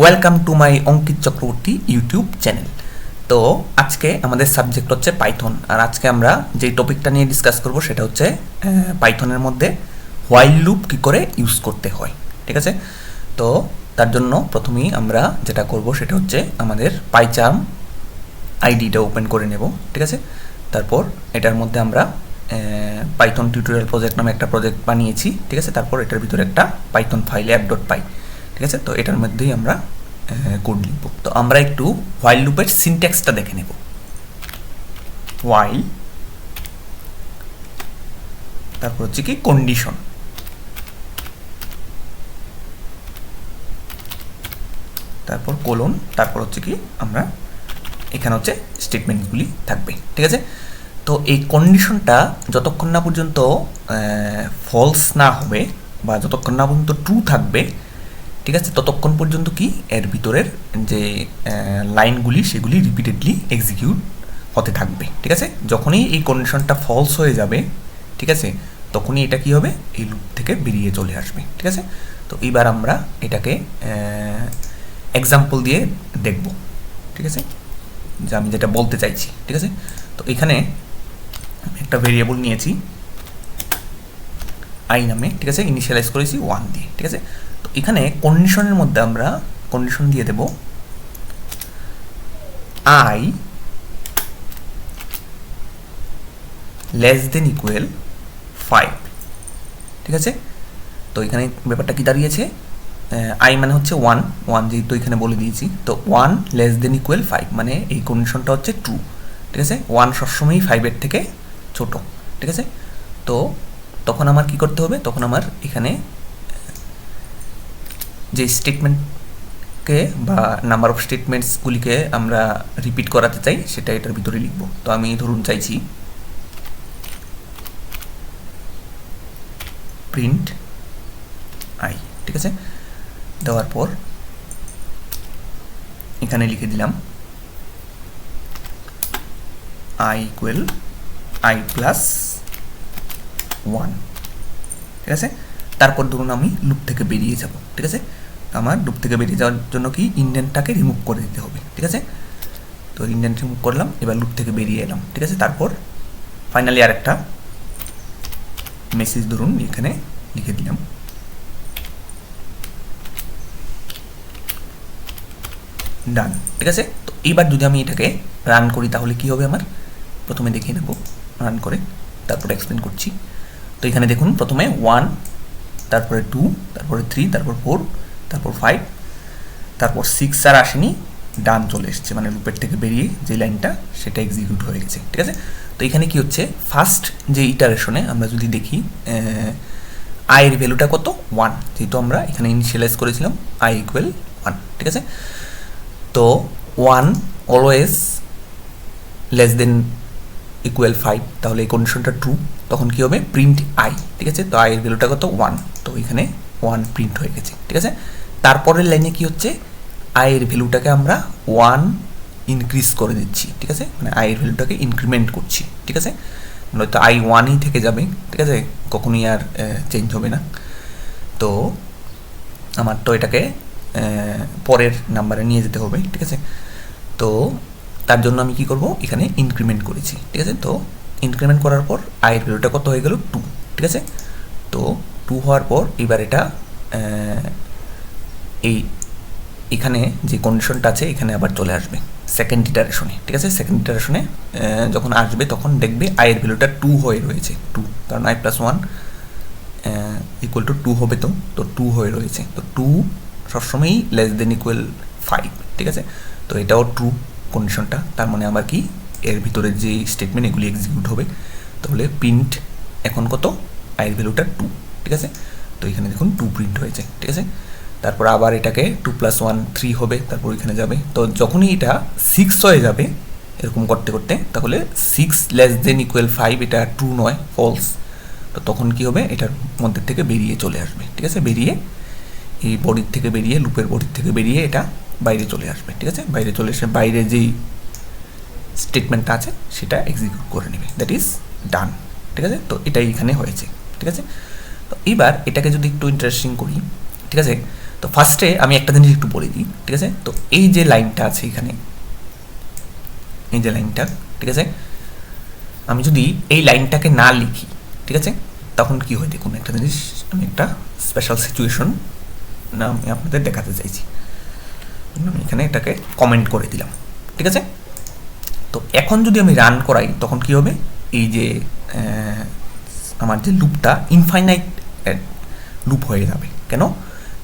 Welcome to my Ankit Chakraborty YouTube channel. তো আজকে আমাদের সাবজেক্ট হচ্ছে পাইথন, আর আজকে আমরা যে টপিকটা নিয়ে ডিসকাস করব সেটা হচ্ছে পাইথনের মধ্যে হোয়াইল লুপ কী করে ইউজ করতে হয়। ঠিক আছে, তো তার জন্য প্রথমেই আমরা যেটা করব সেটা হচ্ছে আমাদের পাইচার্ম আইডিটা ওপেন করে নেব। ঠিক আছে, তারপর এটার মধ্যে আমরা পাইথন টিউটোরিয়াল প্রজেক্ট নামে একটা প্রজেক্ট বানিয়েছি। ঠিক আছে, তারপর এটার ভিতরে একটা পাইথন ফাইল app.py। ঠিক আছে, তো এটার মধ্যেই আমরা কোড লিখব। তো আমরা একটু হোয়াইল লুপের সিনট্যাক্সটা দেখে নেব। হোয়াইল, তারপর হচ্ছে কি কন্ডিশন, তারপর কোলন, তারপর হচ্ছে কি আমরা এখানে হচ্ছে স্টেটমেন্টগুলি থাকবে। ঠিক আছে, তো এই কন্ডিশনটা যতক্ষণ না পর্যন্ত ফলস না হবে বা যতক্ষণ না পর্যন্ত ট্রু থাকবে, ঠিক আছে, ততক্ষণ পর্যন্ত কি এর ভিতরের যে লাইনগুলি সেগুলি রিপিটেডলি এক্সিকিউট হতে থাকবে। ঠিক আছে, যখনই এই কন্ডিশনটা ফলস হয়ে যাবে, ঠিক আছে, তখনই এটা কি হবে, এই লুপ থেকে বেরিয়ে চলে আসবে। ঠিক আছে, তো এবার আমরা এটাকে এক্সাম্পল দিয়ে দেখব। ঠিক আছে, যে আমি যেটা বলতে চাইছি। ঠিক আছে, তো এখানে একটা ভেরিয়েবল নিয়েছি আই নামে। ঠিক আছে, ইনিশিয়ালাইজ করেছি 1 দিয়ে। ঠিক আছে, তো এখানে কন্ডিশনের মধ্যে আমরা কন্ডিশন দিয়ে দেব আই লেস দেন ইকুয়াল 5। ঠিক আছে, তো এখানে ব্যাপারটা কি দাঁড়িয়েছে, আই মানে হচ্ছে 1 যেহেতু এখানে বলে দিয়েছি, তো 1 লেস দেন ইকুয়াল 5 মানে এই কন্ডিশনটা হচ্ছে ট্রু। ঠিক আছে, 1 সবসময়ই 5-এর থেকে ছোট। ঠিক আছে, তো তখন আমার কি করতে হবে, তখন আমার এখানে যে স্টেটমেন্টকে বা নাম্বার অফ স্টেটমেন্টসগুলিকে আমরা রিপিট করাতে চাই সেটা এটার ভিতরে লিখব। তো আমি ধরুন চাইছি প্রিন্ট আই। ঠিক আছে, দেওয়ার পর এখানে লিখে দিলাম আই ইকুয়াল আই প্লাস 1। ঠিক আছে, তারপর ধরুন আমি লুপ থেকে বেরিয়ে যাব। ঠিক আছে, আমার লুপ থেকে বেরিয়ে যাওয়ার জন্য কি ইন্ডেন্টটাকে রিমুভ করে দিতে হবে। ঠিক আছে, তো ইন্ডেন্ট রিমুভ করলাম, এবার লুপ থেকে বেরিয়ে এলাম। ঠিক আছে, তারপর ফাইনালি আরেকটা মেসেজ ধরুন এখানে লিখে দিলাম ডান। ঠিক আছে, তো এইবার যদি আমি এটাকে রান করি তাহলে কি হবে, আমার প্রথমে দেখিয়ে নেব রান করে, তারপর এক্সপ্লেন করছি। তো এখানে দেখুন প্রথমে 1, তারপরে 2, তারপরে 3, তারপর 4, তারপর 5, তারপর 6 আর আসেনি, ডান চলে এসছে, মানে লুপের থেকে বেরিয়ে যে লাইনটা সেটা এক্সিকিউট হয়ে গেছে। ঠিক আছে, তো এখানে কি হচ্ছে, ফার্স্ট যে ইটারেশনে আমরা যদি দেখি আইয়ের ভ্যালুটা কত 1, যেহেতু আমরা এখানে ইনিশিয়ালাইজ করেছিলাম আই ইকুয়াল 1। ঠিক আছে, তো 1 অলওয়েজ লেস দেন ইকুয়াল 5, তাহলে এই কন্ডিশনটা ট্রু, তখন কি হবে প্রিন্ট আই। ঠিক আছে, তো আইয়ের ভ্যালুটা কত 1, তো এখানে 1 প্রিন্ট হয়ে গেছে। ঠিক আছে, তারপরের লাইনে কি হচ্ছে, আইয়ের ভ্যালুটাকে আমরা 1 ইনক্রিজ করে দিচ্ছি। ঠিক আছে, মানে আইয়ের ভ্যালুটাকে ইনক্রিমেন্ট করছি। ঠিক আছে, নয়তো আই 1ই থেকে যাবে। ঠিক আছে, কখনোই আর চেঞ্জ হবে না। তো আমার তো এটাকে পরের নাম্বারে নিয়ে যেতে হবে। ঠিক আছে, তো তার জন্য আমি কি করব, এখানে ইনক্রিমেন্ট করেছি। ঠিক আছে, তো ইনক্রিমেন্ট করার পর আইয়ের ভ্যালুটা কত হয়ে গেল 2। ঠিক আছে, তো 2 হওয়ার পর এবার এটা এখানে যে কন্ডিশনটা আছে এখানে আবার চলে আসবে সেকেন্ড ইটারেশনে। ঠিক আছে, সেকেন্ড ইটারেশনে যখন আসবে তখন দেখবে আইয়ের ভ্যালুটা 2 হয়ে রয়েছে, 2, কারণ আই প্লাস 1 ইকুয়াল টু 2 হবে, তো 2 হয়ে রয়েছে। তো 2 সবসময়ই লেস দেন ইকুয়াল 5। ঠিক আছে, তো এটাও ট্রু কন্ডিশনটা, তার মানে আমার কি এর ভিতরে যে স্টেটমেন্ট এগুলি এক্সিকিউট হবে। তাহলে প্রিন্ট এখন কত, আইয়ের ভ্যালুটা 2। ঠিক আছে, তো এখানে দেখুন 2 প্রিন্ট হয়েছে। ঠিক আছে, তারপর আবার এটাকে 2 + 1 3 হবে, তারপর এখানে যাবে। তো যখনই এটা 6 হয়ে যাবে এরকম করতে করতে, তাহলে 6 লেস দেন ইকুয়াল 5 এটা ট্রু নয়, ফলস, তো তখন কি হবে, এটার মধ্যে থেকে বেরিয়ে চলে আসবে। ঠিক আছে, বেরিয়ে এই বডির থেকে বেরিয়ে, লুপের বডির থেকে বেরিয়ে এটা বাইরে চলে আসবে। ঠিক আছে, বাইরে চলে এসে বাইরে যেই স্টেটমেন্টটা আছে সেটা এক্সিকিউট করে নেবে, দ্যাট ইজ ডান। ঠিক আছে, তো এটাই এখানে হয়েছে। ঠিক আছে, তো এবার এটাকে যদি একটু ইন্টারেস্টিং করি, ঠিক আছে, তো তো ফার্স্টে আমি একটা জিনিস একটু বলে দিই, ঠিক আছে? তো এই যে লাইনটা আছে এখানে, এই যে লাইনটা, ঠিক আছে, আমি যদি এই লাইনটাকে না লিখি, ঠিক আছে, তখন কি হয় দেখুন একটা জিনিস, আমি একটা স্পেশাল সিচুয়েশন না আমি আপনাদের দেখাতে চাইছি। আমি এখানে এটাকে কমেন্ট করে দিলাম, ঠিক আছে? তো এখন যদি আমি রান করাই তখন কি হবে, এই যে আমার যে লুপটা ইনফাইনাইট লুপ হয়ে যাবে। কেন?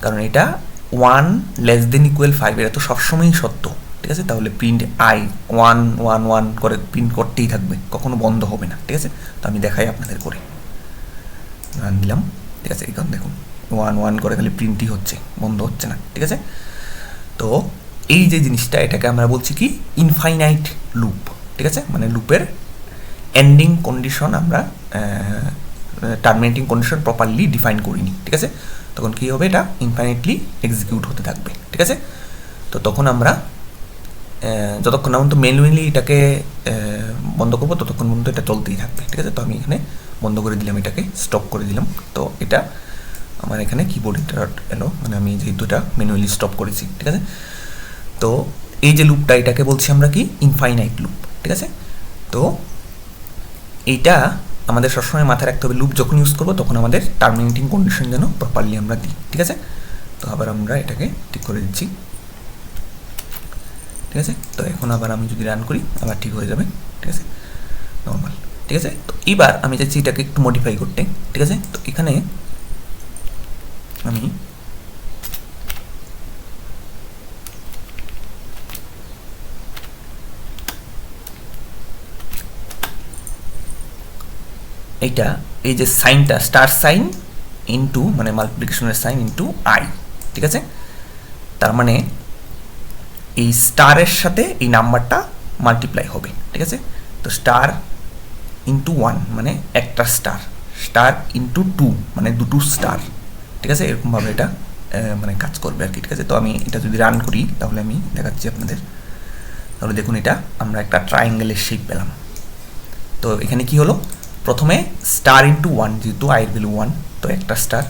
কারণ এটা 1 <= 5 এটা তো সবসময়ই সত্য, ঠিক আছে? তাহলে প্রিন্ট আই 1 1 1 করে প্রিন্ট করতেই থাকবে, কখনো বন্ধ হবে না, ঠিক আছে? তো আমি দেখাই আপনাদের করে, রান দিলাম, ঠিক আছে? এখন দেখুন 1 1 করে খালি প্রিন্টই হচ্ছে, বন্ধ হচ্ছে না, ঠিক আছে? তো এই যে জিনিসটা, এটাকে আমরা বলছি কি ইনফাইনাইট লুপ, ঠিক আছে? মানে লুপের এন্ডিং কন্ডিশন আমরা টার্মিনেটিং কন্ডিশন প্রপারলি ডিফাইন করিনি, ঠিক আছে? তখন কী হবে, এটা ইনফাইনাইটলি এক্সিকিউট হতে থাকবে, ঠিক আছে? তো তখন আমরা যতক্ষণ না পর্যন্ত ম্যানুয়ালি এটাকে বন্ধ করবো ততক্ষণ পর্যন্ত এটা চলতেই থাকবে, ঠিক আছে? তো আমি এখানে বন্ধ করে দিলাম, এটাকে স্টপ করে দিলাম। তো এটা আমার এখানে কিবোর্ড ইন্টারাপ্ট এলো, মানে আমি যেহেতু এটা ম্যানুয়ালি স্টপ করেছি, ঠিক আছে? তো এই যে লুপটা, এটাকে বলছি আমরা কি ইনফাইনাইট লুপ, ঠিক আছে? তো এইটা আমাদের সবসময় মাথায় রাখতে হবে, লুপ যখন ইউজ করবো তখন আমাদের টার্মিনেটিং কন্ডিশন যেন প্রপারলি আমরা দিই, ঠিক আছে? তো আবার আমরা এটাকে ঠিক করে দিচ্ছি, ঠিক আছে? তো এখন আবার আমি যদি রান করি আবার ঠিক হয়ে যাবে, ঠিক আছে? নর্মাল, ঠিক আছে? তো এবার আমি চাইছি এটাকে একটু মডিফাই করতে, ঠিক আছে? তো এখানে আমি এইটা, এই যে সাইনটা স্টার সাইন ইন্টু মানে মাল্টিপ্লিকেশনের সাইন ইন্টু আই, ঠিক আছে? তার মানে এই স্টারের সাথে এই নাম্বারটা মাল্টিপ্লাই হবে, ঠিক আছে? তো স্টার ইন্টু 1 মানে একটা স্টার, স্টার ইন্টু 2 মানে দুটো স্টার, ঠিক আছে? এরকমভাবে এটা মানে কাজ করবে আর কি, ঠিক আছে? তো আমি এটা যদি রান করি তাহলে আমি দেখাচ্ছি আপনাদের। তাহলে দেখুন এটা আমরা একটা ট্রায়াঙ্গেলের শেপ পেলাম। তো এখানে কি হলো, প্রথমে স্টার ইন্টু 1, যেহেতু আয়ের ভ্যালু 1, তো একটা স্টার,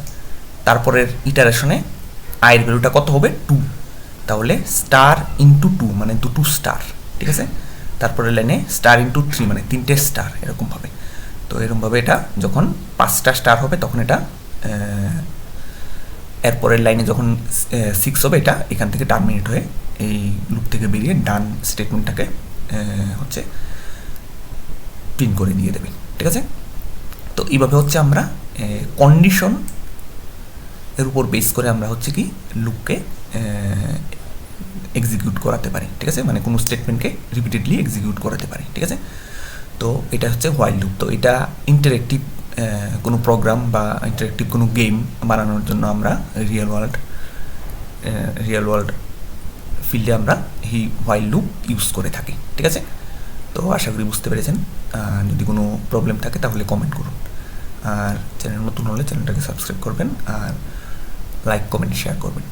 তারপরের ইটারেশনে আয়ের ভ্যালুটা কত হবে 2, তাহলে স্টার ইন্টু 2 মানে দুটো স্টার, ঠিক আছে? তারপরে লাইনে স্টার ইন্টু 3 মানে তিনটে স্টার, এরকমভাবে। তো এরকমভাবে এটা যখন 5টা স্টার হবে তখন এটা এরপরের লাইনে যখন 6 হবে এটা এখান থেকে টার্মিনেট হয়ে এই লুপ থেকে বেরিয়ে ডান স্টেটমেন্টটাকে হচ্ছে প্রিন্ট করে দিয়ে দেবে, ঠিক আছে? তো এইভাবে হচ্ছে আমরা কন্ডিশন এর উপর বেস করে আমরা হচ্ছে কি লুপকে এক্সিকিউট করাতে পারি, ঠিক আছে? মানে কোনো স্টেটমেন্টকে রিপিটেডলি এক্সিকিউট করাতে পারি, ঠিক আছে? তো এটা হচ্ছে হোয়াইল লুপ। তো এটা ইন্টারেক্টিভ কোনো প্রোগ্রাম বা ইন্টারেক্টিভ কোনো গেম বানানোর জন্য আমরা রিয়েল ওয়ার্ল্ড ফিল্ডে আমরা এই হোয়াইল লুপ ইউজ করে থাকি, ঠিক আছে? তো আশা করি বুঝতে পেরেছেন। যদি কোনো প্রবলেম থাকে তাহলে কমেন্ট করুন, আর চ্যানেল নতুন হলে চ্যানেলটাকে সাবস্ক্রাইব করবেন, আর লাইক কমেন্ট শেয়ার করবেন।